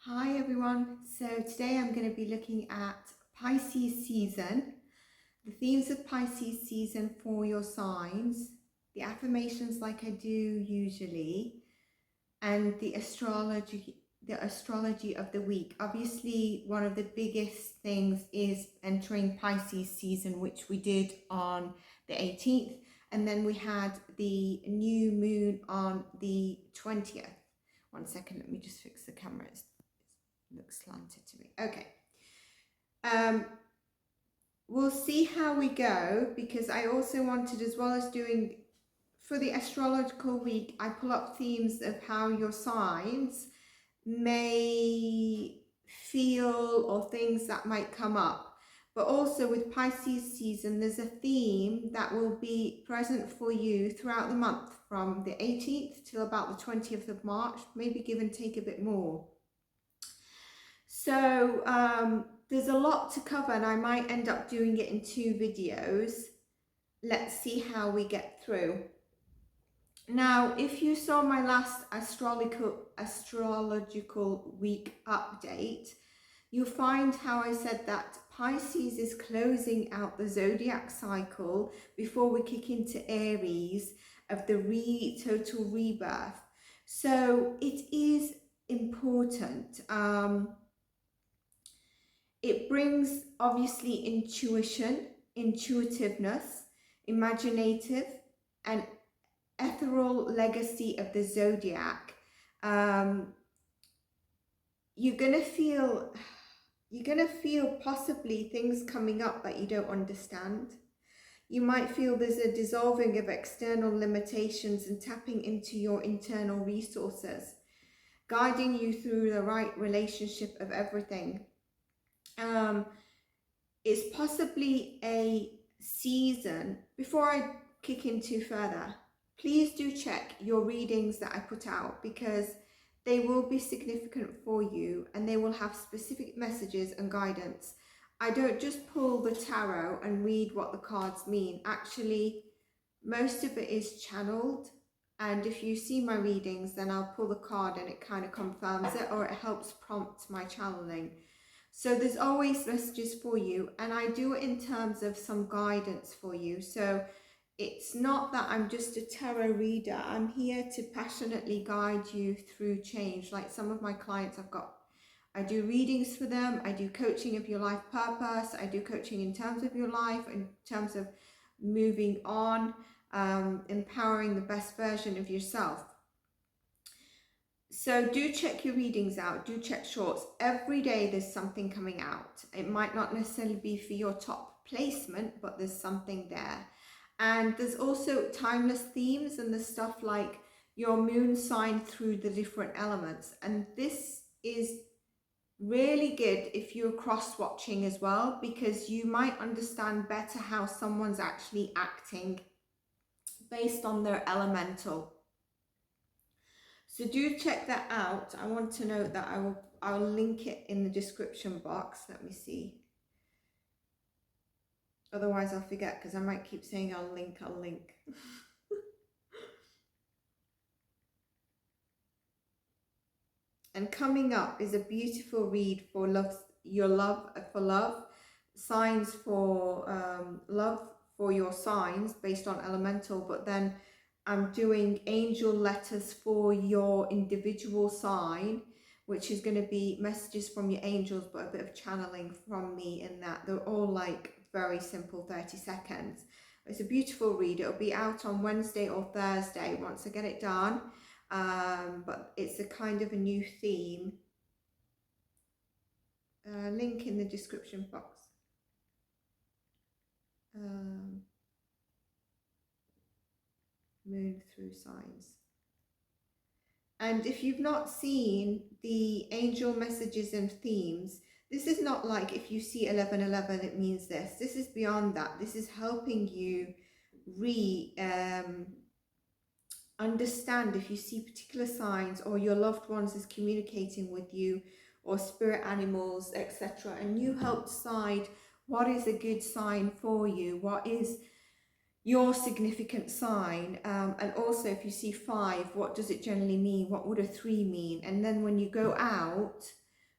Hi everyone, so today I'm going to be looking at Pisces season, the themes of Pisces season for your signs, the affirmations like I do usually, and the astrology of the week. Obviously, one of the biggest things is entering Pisces season, which we did on the 18th, and then we had the new moon on the 20th. One second, let me just fix the camera. Looks slanted to me. Okay. We'll see how we go, because I also wanted, as well as doing for the astrological week, I pull up themes of how your signs may feel or things that might come up. But also with Pisces season, there's a theme that will be present for you throughout the month from the 18th till about the 20th of March, maybe give and take a bit more. So there's a lot to cover, and I might end up doing it in 2 videos. Let's see how we get through. Now, if you saw my last astrological week update, you'll find how I said that Pisces is closing out the zodiac cycle before we kick into Aries of the total rebirth. So it is important. It brings obviously intuition, intuitiveness, imaginative, and ethereal legacy of the zodiac. You're gonna feel possibly things coming up that you don't understand. You might feel there's a dissolving of external limitations and tapping into your internal resources, guiding you through the right relationship of everything. It's possibly a season. Before I kick into further, please do check your readings that I put out, because they will be significant for you and they will have specific messages and guidance. I don't just pull the tarot and read what the cards mean. Actually, most of it is channeled, and if you see my readings, then I'll pull the card and it kind of confirms it, or it helps prompt my channeling. So there's always messages for you, and I do it in terms of some guidance for you. So it's not that I'm just a tarot reader. I'm here to passionately guide you through change. Like some of my clients I do readings for them. I do coaching of your life purpose. I do coaching in terms of your life, in terms of moving on, empowering the best version of yourself. So do check your readings out, do check shorts. Every day there's something coming out. It might not necessarily be for your top placement, but there's something there. And there's also timeless themes, and there's stuff like your moon sign through the different elements. And this is really good if you're cross-watching as well, because you might understand better how someone's actually acting based on their elemental. So do check that out. I want to note that I'll link it in the description box. Let me see. Otherwise I'll forget, because I might keep saying I'll link. And coming up is a beautiful read for love, signs for love for your signs based on elemental, but then I'm doing angel letters for your individual sign, which is going to be messages from your angels, but a bit of channeling from me in that. They're all like very simple 30 seconds. It's a beautiful read. It'll be out on Wednesday or Thursday once I get it done. But it's a kind of a new theme. Link in the description box. Moon through signs. And if you've not seen the angel messages and themes, this is not like if you see 1111 it means this. This is beyond that. This is helping you understand if you see particular signs, or your loved ones is communicating with you, or spirit animals, etc. And you help decide what is a good sign for you, what is your significant sign, and also if you see 5, what does it generally mean, what would a 3 mean? And then when you go out,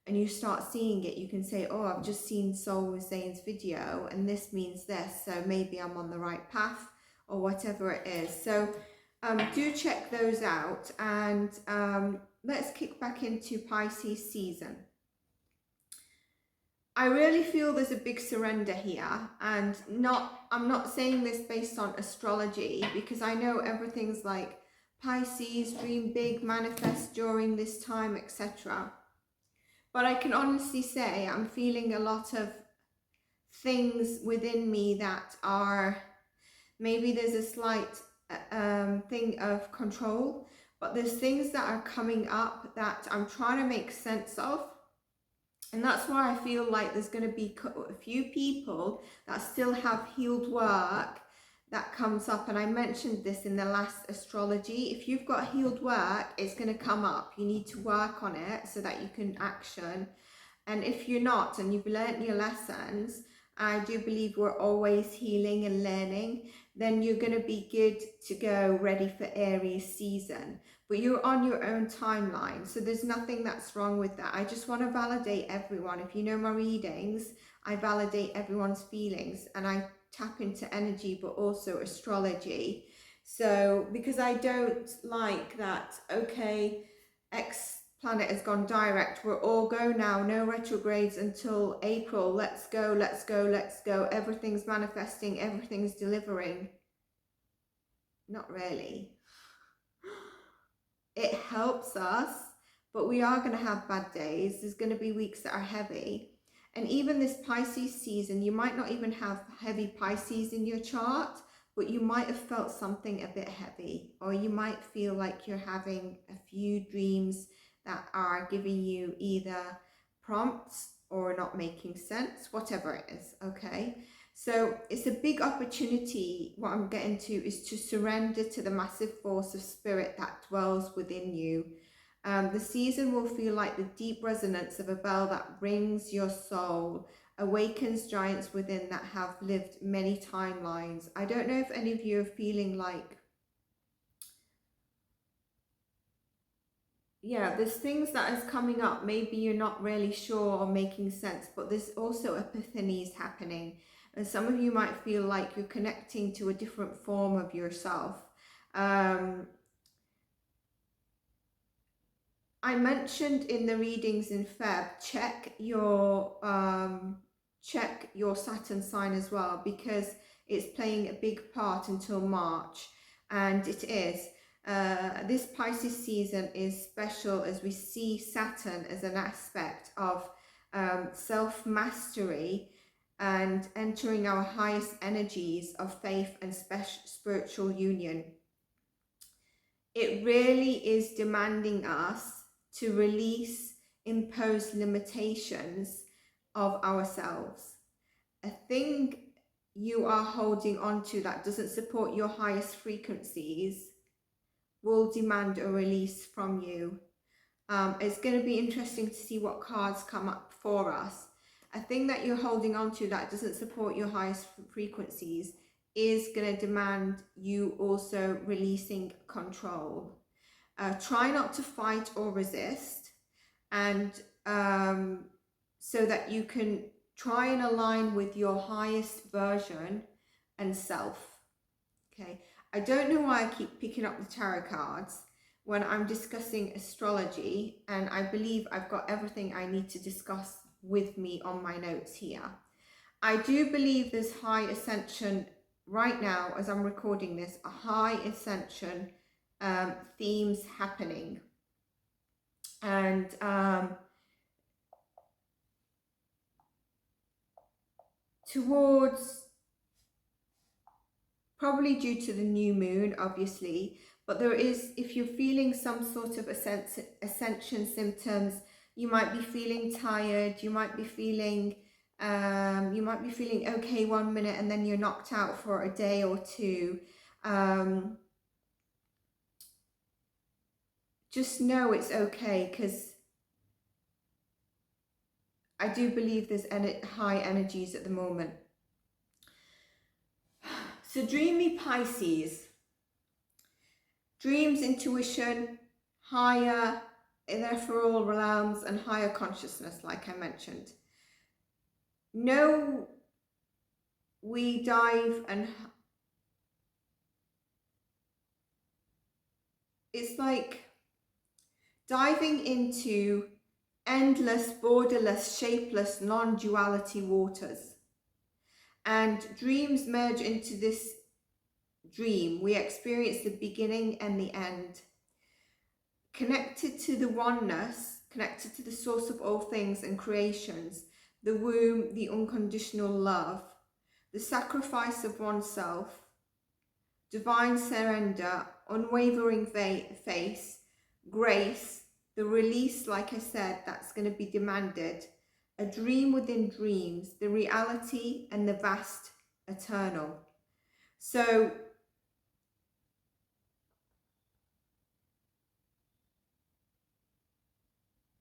and you start seeing it, you can say, oh, I've just seen Soul with Zain's video and this means this, so maybe I'm on the right path, or whatever it is. So do check those out, and let's kick back into Pisces season. I really feel there's a big surrender here, and I'm not saying this based on astrology, because I know everything's like Pisces, dream big, manifest during this time, etc. But I can honestly say I'm feeling a lot of things within me that are, maybe there's a slight thing of control, but there's things that are coming up that I'm trying to make sense of. And that's why I feel like there's going to be a few people that still have healed work that comes up. And I mentioned this in the last astrology. If you've got healed work, it's going to come up. You need to work on it so that you can action. And if you're not, and you've learned your lessons, I do believe we're always healing and learning, then you're going to be good to go, ready for Aries season. But you're on your own timeline, so there's nothing that's wrong with that. I just want to validate everyone. If you know my readings, I validate everyone's feelings, and I tap into energy, but also astrology. So, because I don't like that, okay, X planet has gone direct, we're all go now, no retrogrades until April, let's go, let's go, let's go, everything's manifesting, everything's delivering. Not really. It helps us, but we are going to have bad days. There's going to be weeks that are heavy. And even this Pisces season, you might not even have heavy Pisces in your chart, but you might have felt something a bit heavy, or you might feel like you're having a few dreams that are giving you either prompts or not making sense, whatever it is, okay? So it's a big opportunity. What I'm getting to is to surrender to the massive force of spirit that dwells within you. The season will feel like the deep resonance of a bell that rings your soul, awakens giants within that have lived many timelines. I don't know if any of you are feeling like, yeah, there's things that is coming up. Maybe you're not really sure or making sense, but there's also epiphanies happening. And some of you might feel like you're connecting to a different form of yourself. I mentioned in the readings in Feb, check your Saturn sign as well, because it's playing a big part until March, and it is. This Pisces season is special as we see Saturn as an aspect of self-mastery and entering our highest energies of faith and spiritual union. It really is demanding us to release imposed limitations of ourselves. A thing you are holding on to that doesn't support your highest frequencies will demand a release from you. It's going to be interesting to see what cards come up for us. A thing that you're holding on to that doesn't support your highest frequencies is going to demand you also releasing control. Try not to fight or resist, and so that you can try and align with your highest version and self. Okay, I don't know why I keep picking up the tarot cards when I'm discussing astrology, and I believe I've got everything I need to discuss with me on my notes here. I do believe there's high ascension right now as I'm recording this, a high ascension themes happening, and towards, probably due to the new moon obviously, but there is, if you're feeling some sort of ascension symptoms, you might be feeling tired, you might be feeling okay one minute and then you're knocked out for a day or two. Just know it's okay, because I do believe there's high energies at the moment. So dreamy Pisces, dreams, intuition, higher ethereal realms and higher consciousness, like I mentioned. No, we dive and it's like diving into endless, borderless, shapeless, non-duality waters. And dreams merge into this dream. We experience the beginning and the end. Connected to the oneness, connected to the source of all things and creations, the womb, the unconditional love, the sacrifice of oneself, divine surrender, unwavering faith, grace, the release, like I said, that's going to be demanded, a dream within dreams, the reality and the vast eternal. So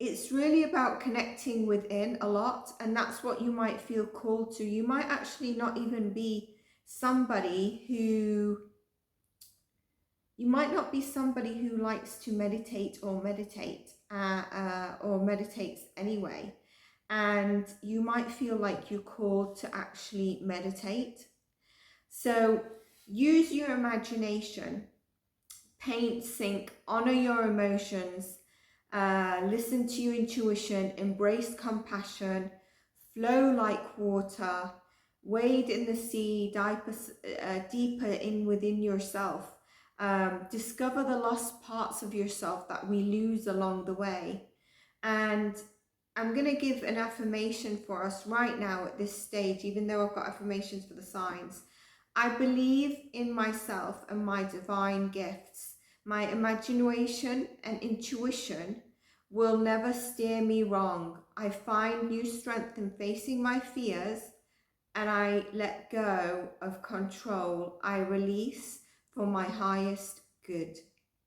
it's really about connecting within a lot, and that's what you might feel called to. You might actually not even be somebody who likes to meditate or meditates anyway, and you might feel like you're called to actually meditate. So use your imagination, paint, sink, honor your emotions, listen to your intuition, embrace compassion, flow like water, wade in the sea, deeper in within yourself. Discover the lost parts of yourself that we lose along the way. And I'm going to give an affirmation for us right now at this stage, even though I've got affirmations for the signs. I believe in myself and my divine gifts. My imagination and intuition will never steer me wrong. I find new strength in facing my fears, and I let go of control. I release for my highest good.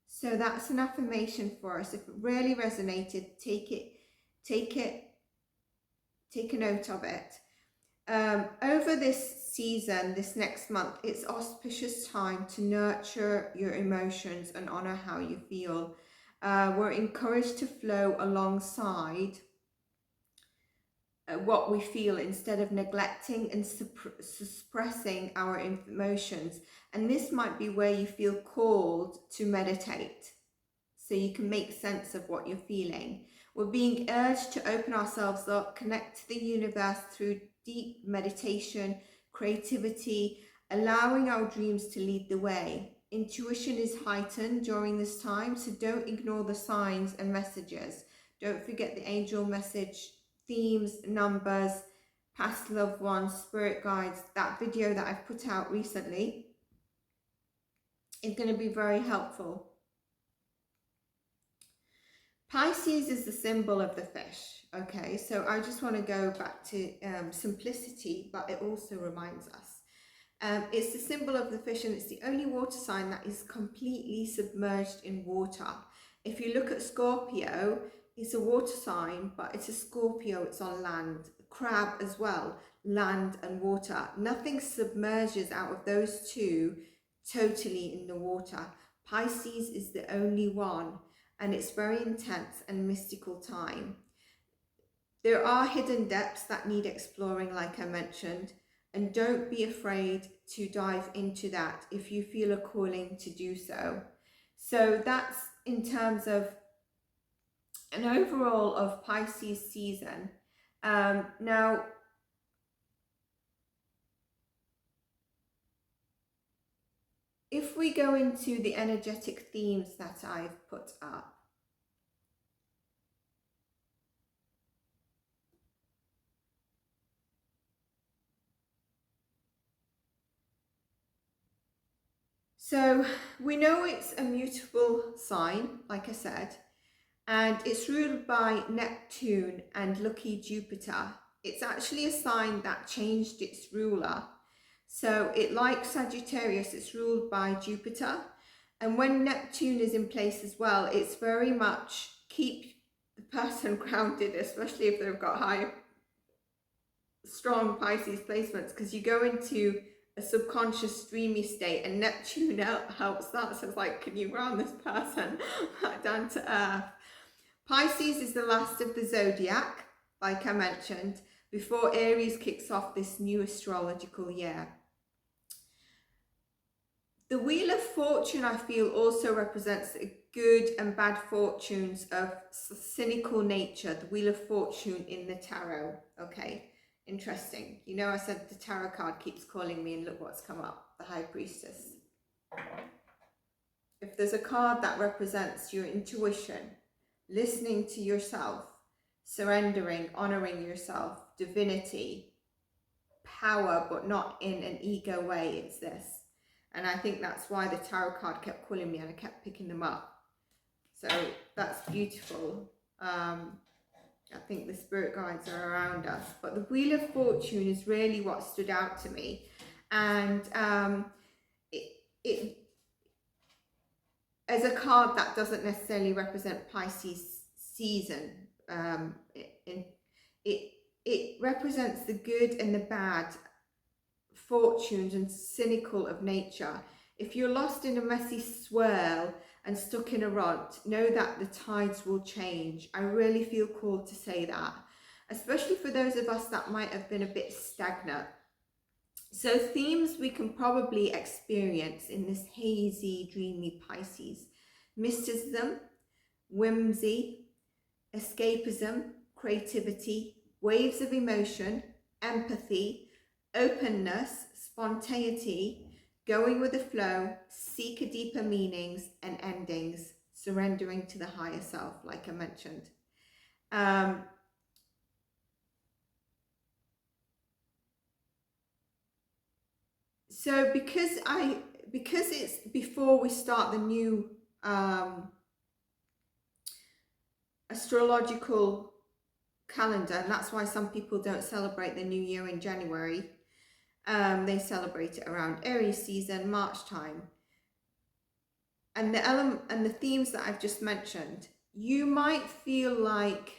So that's an affirmation for us. If it really resonated, take a note of it. Over this season, this next month, it's auspicious time to nurture your emotions and honor how you feel. We're encouraged to flow alongside what we feel instead of neglecting and suppressing our emotions. And this might be where you feel called to meditate, so you can make sense of what you're feeling. We're being urged to open ourselves up, connect to the universe through deep meditation, creativity, allowing our dreams to lead the way. Intuition is heightened during this time, so don't ignore the signs and messages. Don't forget the angel message, themes, numbers, past loved ones, spirit guides. That video that I've put out recently is going to be very helpful. Pisces is the symbol of the fish, okay? So I just want to go back to simplicity, but it also reminds us. It's the symbol of the fish, and it's the only water sign that is completely submerged in water. If you look at Scorpio, it's a water sign, but it's a Scorpio, it's on land. Crab as well, land and water. Nothing submerges out of those two totally in the water. Pisces is the only one, and it's very intense and mystical time. There are hidden depths that need exploring, like I mentioned, and don't be afraid to dive into that if you feel a calling to do so. So that's in terms of an overall of Pisces season. Now, if we go into the energetic themes that I've put up, so we know it's a mutable sign, like I said, and it's ruled by Neptune and lucky Jupiter. It's actually a sign that changed its ruler. So it, like Sagittarius, it's ruled by Jupiter. And when Neptune is in place as well, it's very much keep the person grounded, especially if they've got high, strong Pisces placements, because you go into a subconscious dreamy state, and Neptune helps that. So it's like, can you ground this person down to earth? Pisces is the last of the zodiac, like I mentioned, before Aries kicks off this new astrological year. The Wheel of Fortune, I feel, also represents good and bad fortunes of cynical nature. The Wheel of Fortune in the tarot. Okay, interesting. You know, I said the tarot card keeps calling me, and look what's come up, the High Priestess. If there's a card that represents your intuition, listening to yourself, surrendering, honoring yourself, divinity, power, but not in an ego way, it's this. And I think that's why the tarot card kept calling me and I kept picking them up. So that's beautiful. I think the spirit guides are around us. But the Wheel of Fortune is really what stood out to me. And it as a card that doesn't necessarily represent Pisces season. It represents the good and the bad fortunes and cynical of nature. If you're lost in a messy swirl and stuck in a rut, know that the tides will change. I really feel called to say that, especially for those of us that might have been a bit stagnant. So themes we can probably experience in this hazy, dreamy Pisces: mysticism, whimsy, escapism, creativity, waves of emotion, empathy, openness, spontaneity, going with the flow, seek a deeper meanings and endings, surrendering to the higher self, like I mentioned. So because it's before we start the new astrological calendar, and that's why some people don't celebrate the new year in January. They celebrate it around Aries season, March time. And the themes that I've just mentioned, you might feel like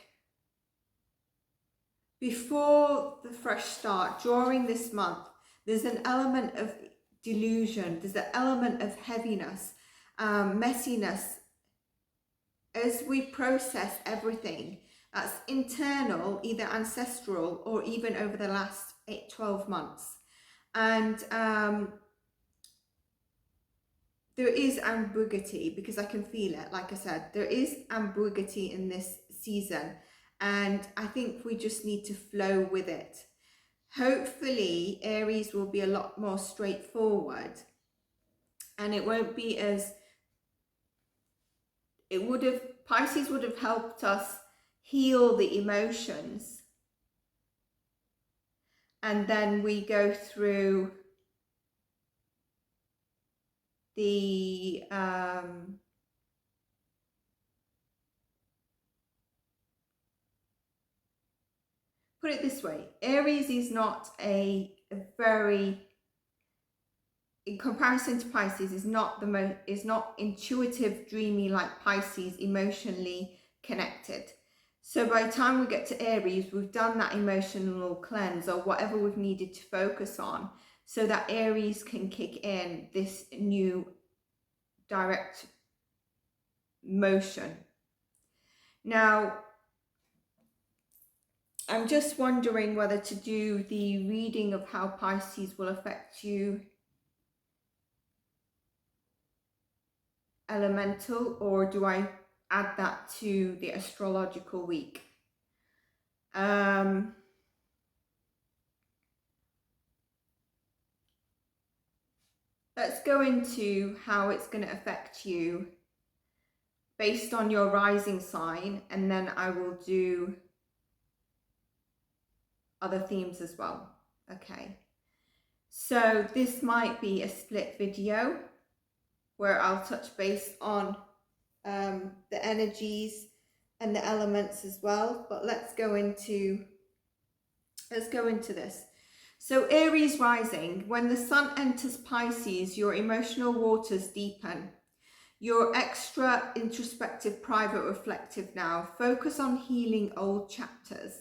before the fresh start, during this month, there's an element of delusion, there's an element of heaviness, messiness, as we process everything that's internal, either ancestral or even over the last 12 months. And there is ambiguity, because I can feel it. Like I said, there is ambiguity in this season, and I think we just need to flow with it. Hopefully Aries will be a lot more straightforward, and it won't be as Pisces would have helped us heal the emotions, and then we go through the put it this way, Aries is not a very, in comparison to Pisces, is not intuitive, dreamy like Pisces, emotionally connected. So by the time we get to Aries, we've done that emotional cleanse or whatever we've needed to focus on, so that Aries can kick in this new direct motion. Now, I'm just wondering whether to do the reading of how Pisces will affect you elemental, or do I add that to the astrological week? Let's go into how it's going to affect you based on your rising sign, and then I will do other themes as well. Okay, so this might be a split video where I'll touch base on the energies and the elements as well, but let's go into this. So Aries rising, when the sun enters Pisces, your emotional waters deepen. You're extra introspective, private, reflective now. Focus on healing old chapters.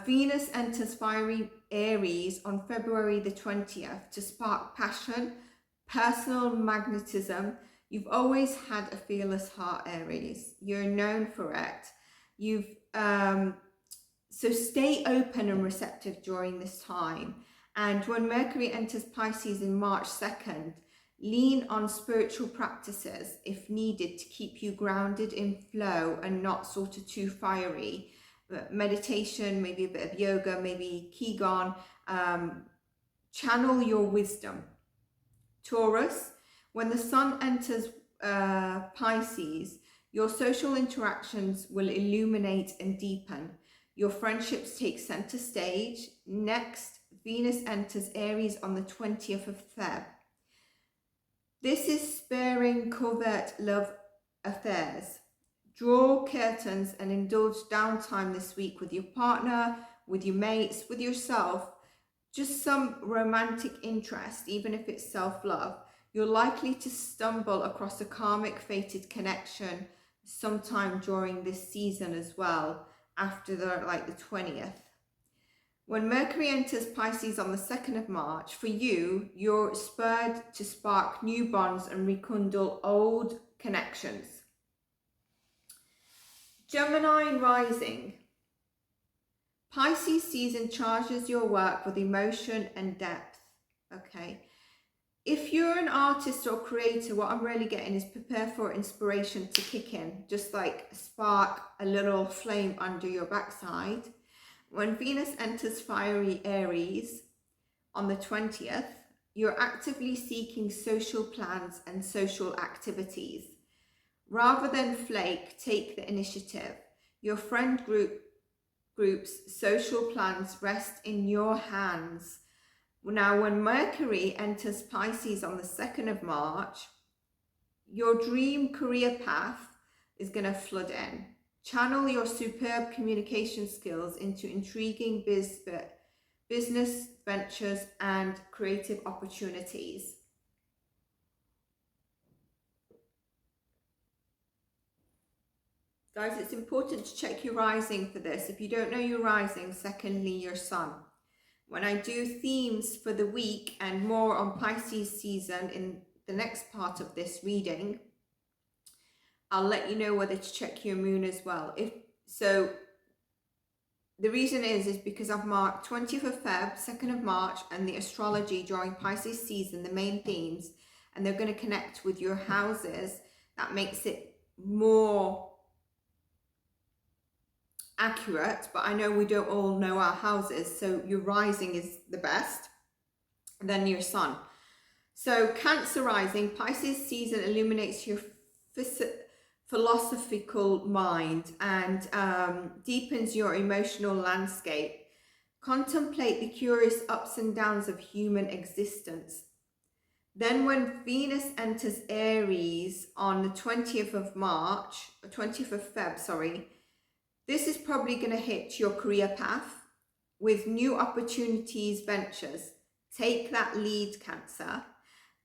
Venus enters fiery Aries on February the 20th to spark passion, personal magnetism. You've always had a fearless heart, Aries. You're known for it. So stay open and receptive during this time. And when Mercury enters Pisces in March 2nd, lean on spiritual practices if needed to keep you grounded in flow and not sort of too fiery. Meditation, maybe a bit of yoga, maybe Qigong. Channel your wisdom. Taurus, when the sun enters Pisces, your social interactions will illuminate and deepen. Your friendships take center stage. Next, Venus enters Aries on the 20th of Feb. This is sparing covert love affairs. Draw curtains and indulge downtime this week with your partner, with your mates, with yourself. Just some romantic interest, even if it's self-love. You're likely to stumble across a karmic fated connection sometime during this season as well, after the 20th. When Mercury enters Pisces on the 2nd of March, for you, you're spurred to spark new bonds and rekindle old connections. Gemini rising. Pisces season charges your work with emotion and depth, okay? If you're an artist or creator, what I'm really getting is prepare for inspiration to kick in, just like spark a little flame under your backside. When Venus enters fiery Aries on the 20th, you're actively seeking social plans and social activities. Rather than flake, take the initiative. Your friend group's social plans rest in your hands. Now, when Mercury enters Pisces on the 2nd of March, your dream career path is going to flood in. Channel your superb communication skills into intriguing business ventures and creative opportunities. Guys, it's important to check your rising for this. If you don't know your rising, secondly, your sun. When I do themes for the week and more on Pisces season in the next part of this reading, I'll let you know whether to check your moon as well. So the reason is because I've marked 20th of Feb, 2nd of March, and the astrology during Pisces season, the main themes, and they're going to connect with your houses. That makes it more accurate, but I know we don't all know our houses, so your rising is the best, and then your sun. So Cancer rising, Pisces season illuminates your philosophical mind and deepens your emotional landscape. Contemplate the curious ups and downs of human existence. Then when Venus enters Aries on the 20th of Feb, this is probably going to hit your career path with new opportunities, ventures. Take that lead, Cancer.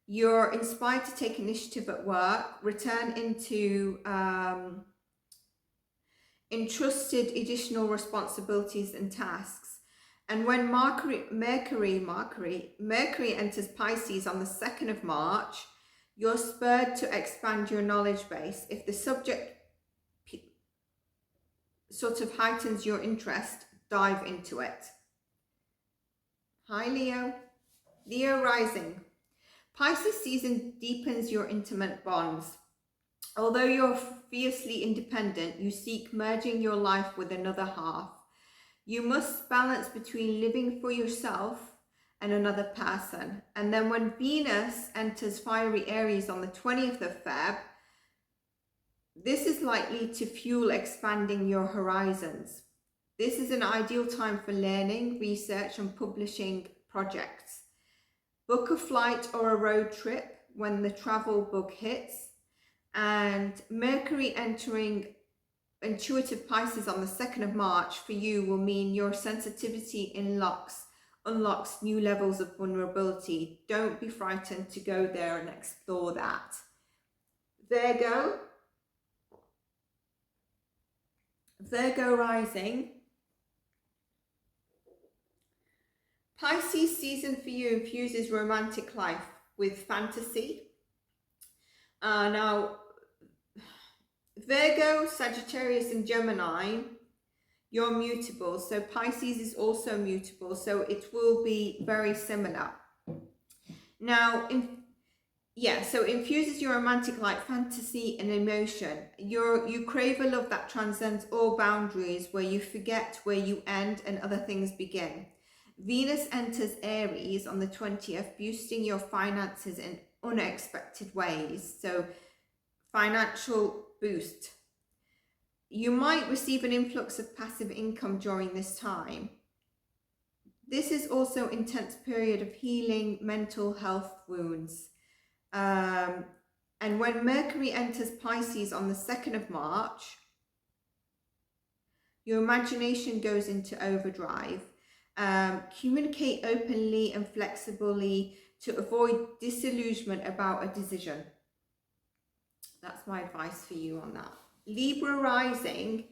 You're inspired to take initiative at work, return into entrusted additional responsibilities and tasks. And when Mercury enters Pisces on the 2nd of March, you're spurred to expand your knowledge base. If the subject sort of heightens your interest, dive into it. Hi, Leo. Leo rising. Pisces season deepens your intimate bonds. Although you're fiercely independent, you seek merging your life with another half. You must balance between living for yourself and another person. And then when Venus enters fiery Aries on the 20th of Feb, this is likely to fuel expanding your horizons. This is an ideal time for learning, research, and publishing projects. Book a flight or a road trip when the travel bug hits. And Mercury entering intuitive Pisces on the 2nd of March for you will mean your sensitivity unlocks new levels of vulnerability. Don't be frightened to go there and explore that. Virgo rising. Pisces season for you infuses romantic life with fantasy, Now, Virgo, Sagittarius, and Gemini, you're mutable. So Pisces is also mutable. So it will be very similar. Now, so it infuses your romantic light, fantasy, and emotion. You crave a love that transcends all boundaries, where you forget where you end and other things begin. Venus enters Aries on the 20th, boosting your finances in unexpected ways. So financial boost. You might receive an influx of passive income during this time. This is also an intense period of healing mental health wounds. And when Mercury enters Pisces on the 2nd of March, your imagination goes into overdrive. Communicate openly and flexibly to avoid disillusionment about a decision. That's my advice for you on that. Libra rising.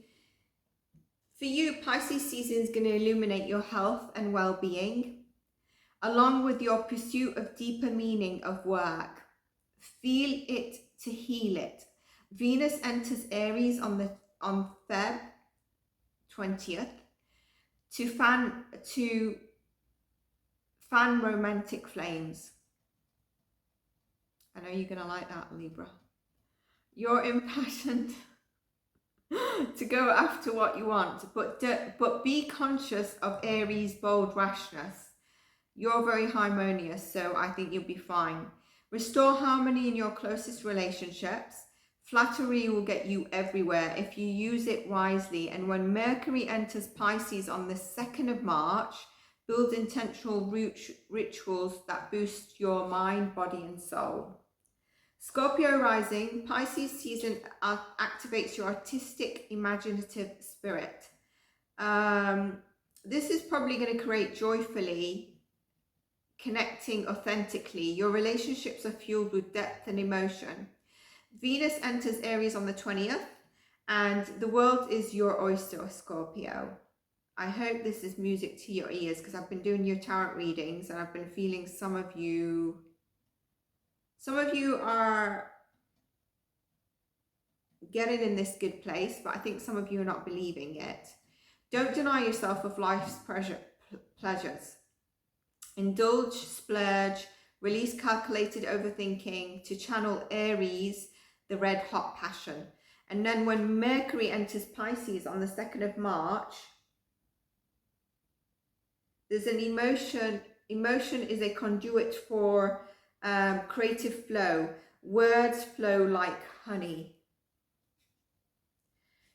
For you, Pisces season is going to illuminate your health and well-being, along with your pursuit of deeper meaning of work. Feel it to heal it. Venus enters Aries on Feb 20th to fan romantic flames. I know you're going to like that, Libra. You're impassioned to go after what you want, but be conscious of Aries' bold rashness. You're very harmonious, so I think you'll be fine. Restore harmony in your closest relationships. Flattery will get you everywhere if you use it wisely. And when Mercury enters Pisces on the 2nd of March, build intentional rituals that boost your mind, body, and soul. Scorpio rising, Pisces season activates your artistic, imaginative spirit. This is probably going to create joyfully, connecting authentically. Your relationships are fueled with depth and emotion. Venus enters Aries on the 20th, and the world is your oyster, Scorpio. I hope this is music to your ears, because I've been doing your tarot readings and I've been feeling some of you are getting in this good place, but I think some of you are not believing it. Don't deny yourself of life's pleasures. Indulge, splurge, release calculated overthinking to channel Aries, the red hot passion. And then when Mercury enters Pisces on the 2nd of March, there's an emotion. Emotion is a conduit for creative flow. Words flow like honey.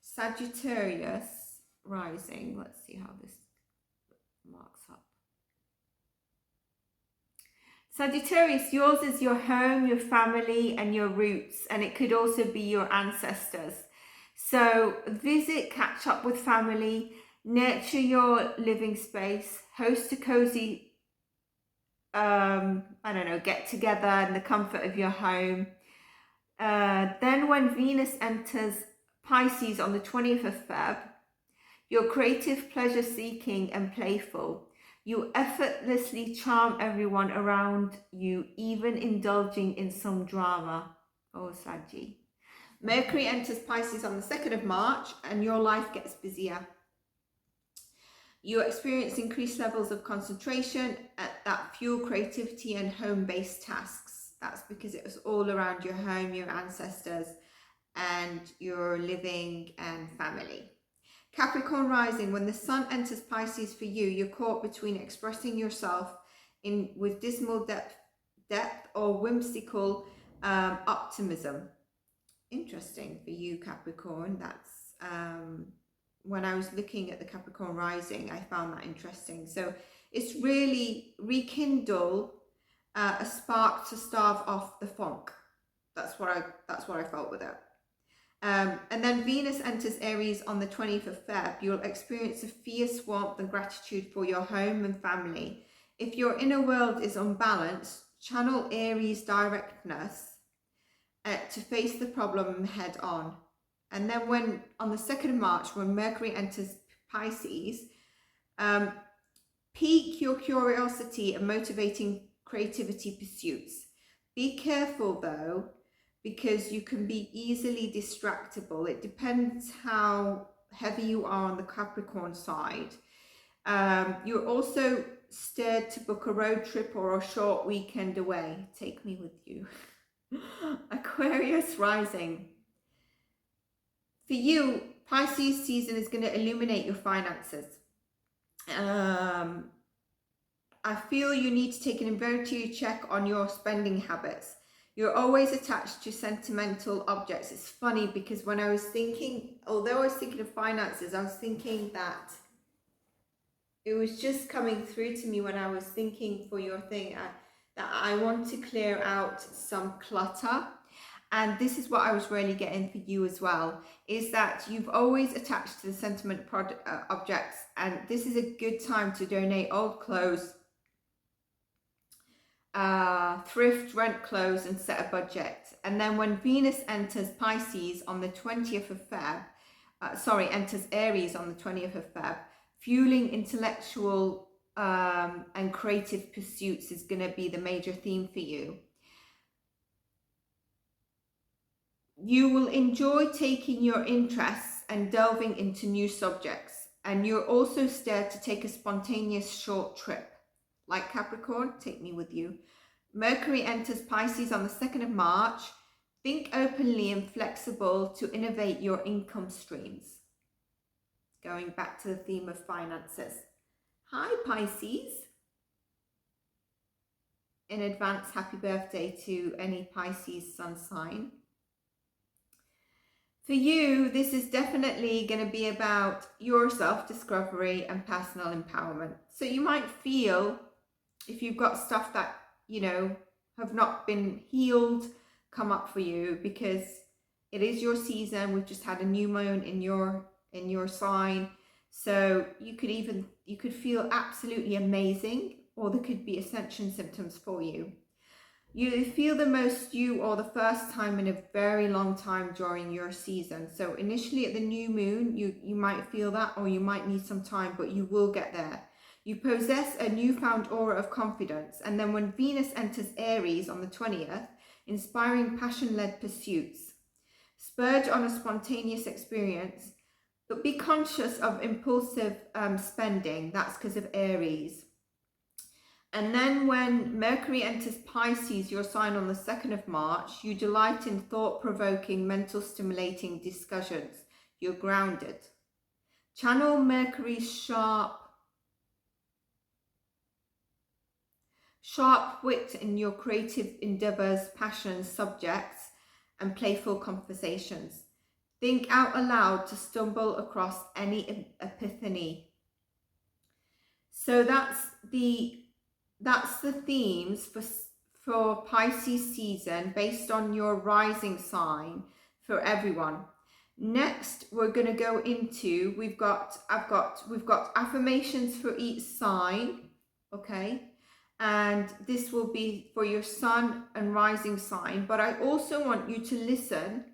Sagittarius rising. Let's see how this marks up. Sagittarius, yours is your home, your family, and your roots, and it could also be your ancestors. So visit, catch up with family, nurture your living space, host a cozy get together in the comfort of your home. Then when Venus enters Pisces on the 20th of Feb, you're creative, pleasure seeking, and playful. You effortlessly charm everyone around you, even indulging in some drama. Oh, Saggy. Mercury enters Pisces on the 2nd of March, and your life gets busier. You experience increased levels of concentration that fuel creativity and home-based tasks. That's because it was all around your home, your ancestors, and your living and family. Capricorn rising, when the sun enters Pisces for you, you're caught between expressing yourself with dismal depth or whimsical optimism. Interesting for you, Capricorn. That's when I was looking at the Capricorn rising, I found that interesting. So it's really rekindle a spark to starve off the funk. That's what I felt with it. And then Venus enters Aries on the 20th of Feb. You'll experience a fierce warmth and gratitude for your home and family. If your inner world is unbalanced, channel Aries' directness to face the problem head on. And then on the 2nd of March, when Mercury enters Pisces, pique your curiosity and motivating creativity pursuits. Be careful though, because you can be easily distractible. It depends how heavy you are on the Capricorn side. You're also stirred to book a road trip or a short weekend away. Take me with you. Aquarius rising. For you, Pisces season is going to illuminate your finances. I feel you need to take an inventory check on your spending habits. You're always attached to sentimental objects. It's funny because when I was thinking, although I was thinking of finances, I was thinking that it was just coming through to me when I was thinking for your thing that I want to clear out some clutter. And this is what I was really getting for you as well, is that you've always attached to the sentiment objects, and this is a good time to donate old clothes, thrift, rent clothes, and set a budget. And then when Venus enters Pisces on the 20th of Feb, enters Aries on the 20th of Feb, fueling intellectual and creative pursuits is going to be the major theme for you. You will enjoy taking your interests and delving into new subjects, and you're also stirred to take a spontaneous short trip. Like Capricorn, take me with you. Mercury enters Pisces on the 2nd of March. Think openly and flexible to innovate your income streams. Going back to the theme of finances. Hi Pisces. In advance, happy birthday to any Pisces sun sign. For you, this is definitely going to be about your self-discovery and personal empowerment. So you might feel, if you've got stuff that, have not been healed, come up for you, because it is your season. We've just had a new moon in your sign. So you could feel absolutely amazing, or there could be ascension symptoms for you. You feel the most you, or the first time in a very long time during your season. So initially at the new moon, you might feel that, or you might need some time, but you will get there. You possess a newfound aura of confidence. And then when Venus enters Aries on the 20th, inspiring passion-led pursuits. Splurge on a spontaneous experience, but be conscious of impulsive spending. That's because of Aries. And then when Mercury enters Pisces, your sign, on the 2nd of March, you delight in thought-provoking, mental-stimulating discussions. You're grounded. Channel Mercury's sharp wit in your creative endeavors, passions, subjects, and playful conversations. Think out aloud to stumble across any epiphany. So that's the themes for Pisces season based on your rising sign for everyone. Next, we're going to go into, we've got affirmations for each sign, okay? And this will be for your sun and rising sign. But I also want you to listen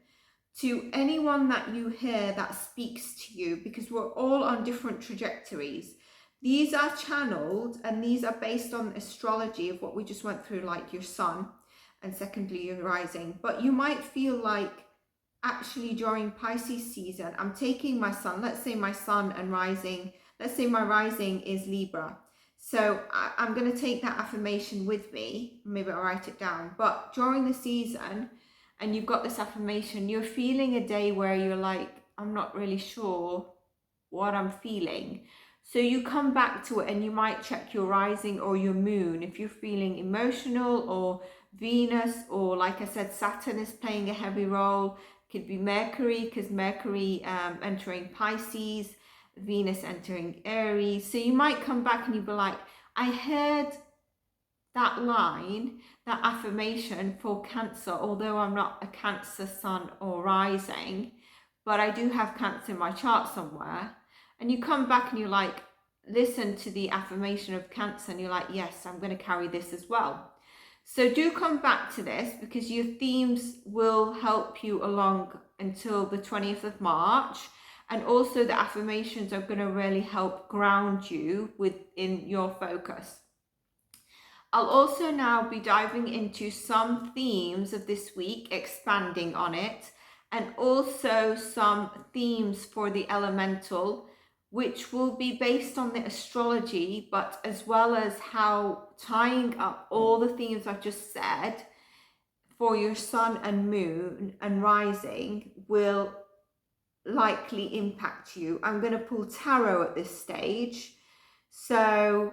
to anyone that you hear that speaks to you, because we're all on different trajectories. These are channeled, and these are based on astrology of what we just went through, like your sun and secondly your rising. But you might feel like, actually during Pisces season, I'm taking my sun, let's say my sun and rising, let's say my rising is Libra. So I'm going to take that affirmation with me. Maybe I'll write it down. But during the season, and you've got this affirmation, you're feeling a day where you're like, I'm not really sure what I'm feeling. So you come back to it, and you might check your rising or your moon. If you're feeling emotional, or Venus, or like I said, Saturn is playing a heavy role. Could be Mercury, because Mercury entering Pisces, Venus entering Aries. So you might come back and you'll be like, I heard that line, that affirmation for Cancer, although I'm not a Cancer sun or rising, but I do have Cancer in my chart somewhere. And you come back and you like, listen to the affirmation of Cancer, and you're like, yes, I'm going to carry this as well. So do come back to this, because your themes will help you along until the 20th of March. And also the affirmations are going to really help ground you within your focus. I'll also now be diving into some themes of this week, expanding on it, and also some themes for the elemental, which will be based on the astrology, but as well as how tying up all the themes I've just said for your sun and moon and rising will likely impact you. I'm going to pull tarot at this stage, so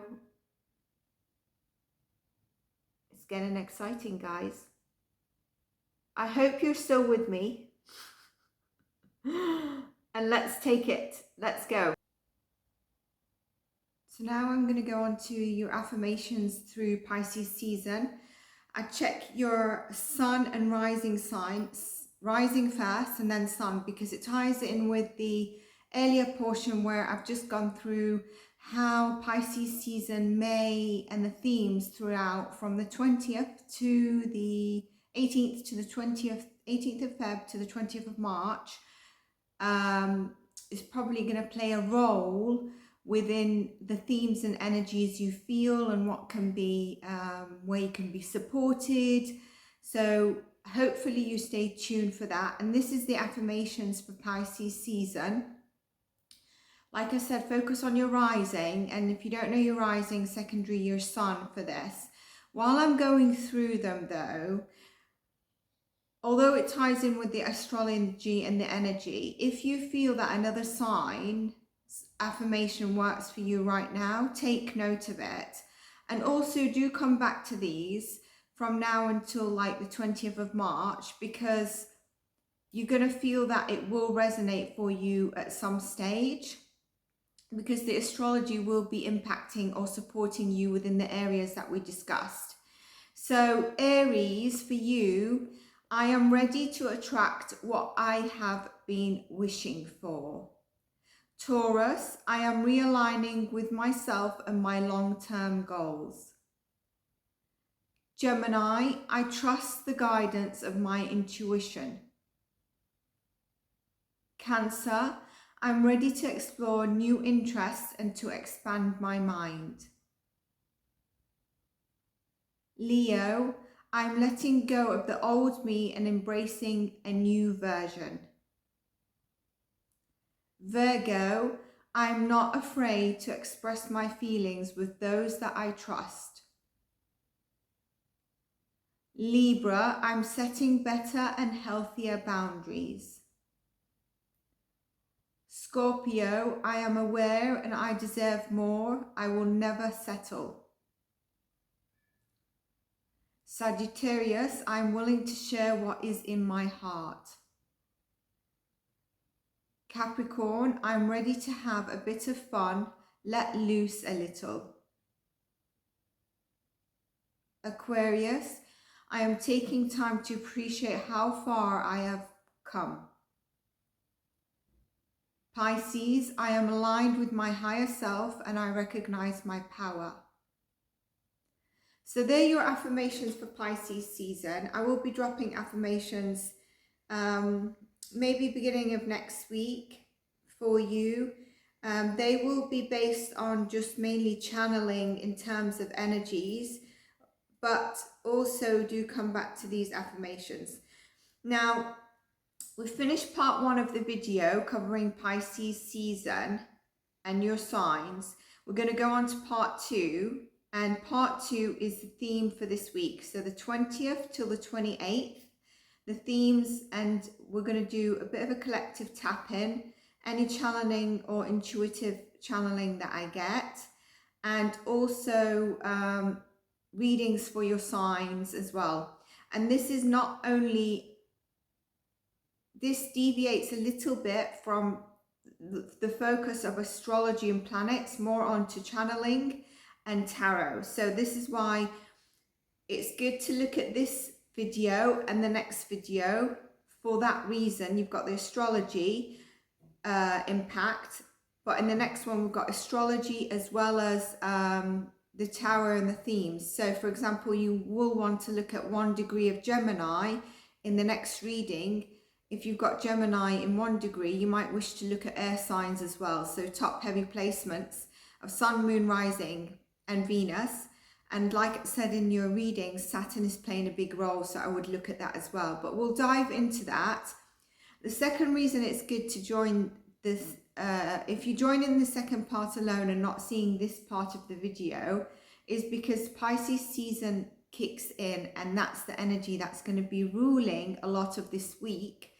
it's getting exciting, guys. I hope you're still with me. And let's take it. Let's go. So now I'm going to go on to your affirmations through Pisces season. I check your sun and rising signs, rising first and then sun, because it ties in with the earlier portion where I've just gone through how Pisces season may and the themes throughout from the 20th to the 18th to the 20th, 18th of Feb to the 20th of March is probably going to play a role within the themes and energies you feel and what can be, where you can be supported. So hopefully you stay tuned for that. And this is the affirmations for Pisces season. Like I said, focus on your rising. And if you don't know your rising, secondary your sun for this. While I'm going through them though, although it ties in with the astrology and the energy, if you feel that another sign affirmation works for you right now, take note of it. And also do come back to these from now until like the 20th of March, because you're going to feel that it will resonate for you at some stage, because the astrology will be impacting or supporting you within the areas that we discussed. So Aries, for you, I am ready to attract what I have been wishing for. Taurus, I am realigning with myself and my long-term goals. Gemini, I trust the guidance of my intuition. Cancer, I'm ready to explore new interests and to expand my mind. Leo, I'm letting go of the old me and embracing a new version. Virgo, I'm not afraid to express my feelings with those that I trust. Libra, I'm setting better and healthier boundaries. Scorpio, I am aware and I deserve more. I will never settle. Sagittarius, I'm willing to share what is in my heart. Capricorn, I'm ready to have a bit of fun, let loose a little. Aquarius, I am taking time to appreciate how far I have come. Pisces, I am aligned with my higher self and I recognize my power. So there are your affirmations for Pisces season. I will be dropping affirmations maybe beginning of next week for you. They will be based on just mainly channeling in terms of energies, but also do come back to these affirmations. Now, we finished part 1 of the video covering Pisces season and your signs. We're going to go on to part 2, and part 2 is the theme for this week. So the 20th till the 28th, the themes, and we're going to do a bit of a collective tap in, any channeling or intuitive channeling that I get, and also readings for your signs as well. And this is not only, this deviates a little bit from the focus of astrology and planets, more onto channeling and tarot. So this is why it's good to look at this video and the next video. For that reason, you've got the astrology impact, but in the next one we've got astrology as well as the tarot and the themes. So for example, you will want to look at 1 degree of Gemini in the next reading. If you've got Gemini in 1 degree, you might wish to look at air signs as well. So top heavy placements of Sun, Moon, Rising and Venus. And like I said in your reading, Saturn is playing a big role, so I would look at that as well. But we'll dive into that. The second reason it's good to join this, if you join in the second part alone and not seeing this part of the video, is because Pisces season kicks in, and that's the energy that's going to be ruling a lot of this week,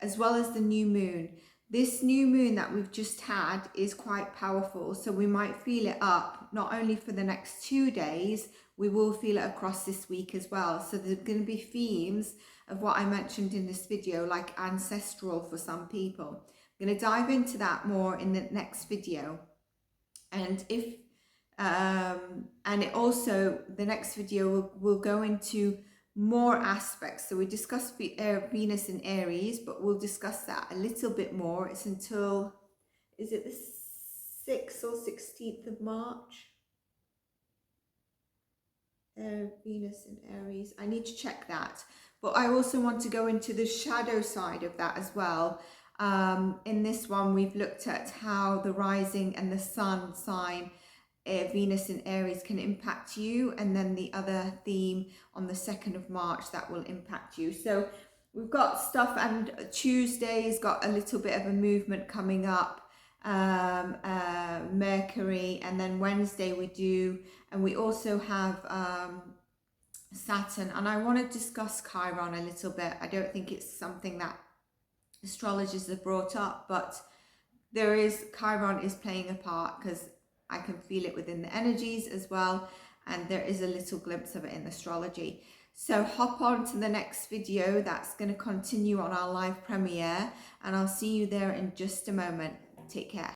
as well as the new moon. This new moon that we've just had is quite powerful, so we might feel it up not only for the next 2 days, we will feel it across this week as well. So there's going to be themes of what I mentioned in this video, like ancestral for some people. I'm going to dive into that more in the next video. And if and it also, the next video will go into more aspects. So we discussed Venus in Aries, but we'll discuss that a little bit more. It's until, is it the 6th or 16th of March? Venus in Aries. I need to check that. But I also want to go into the shadow side of that as well. In this one, we've looked at how the rising and the sun sign, Venus in Aries, can impact you, and then the other theme on the 2nd of March that will impact you. So we've got stuff, and Tuesday's got a little bit of a movement coming up, Mercury, and then Wednesday we do, and we also have Saturn. And I want to discuss Chiron a little bit. I don't think it's something that astrologers have brought up, but there is, Chiron is playing a part, because I can feel it within the energies as well, and there is a little glimpse of it in astrology. So hop on to the next video that's going to continue on our live premiere, and I'll see you there in just a moment. Take care.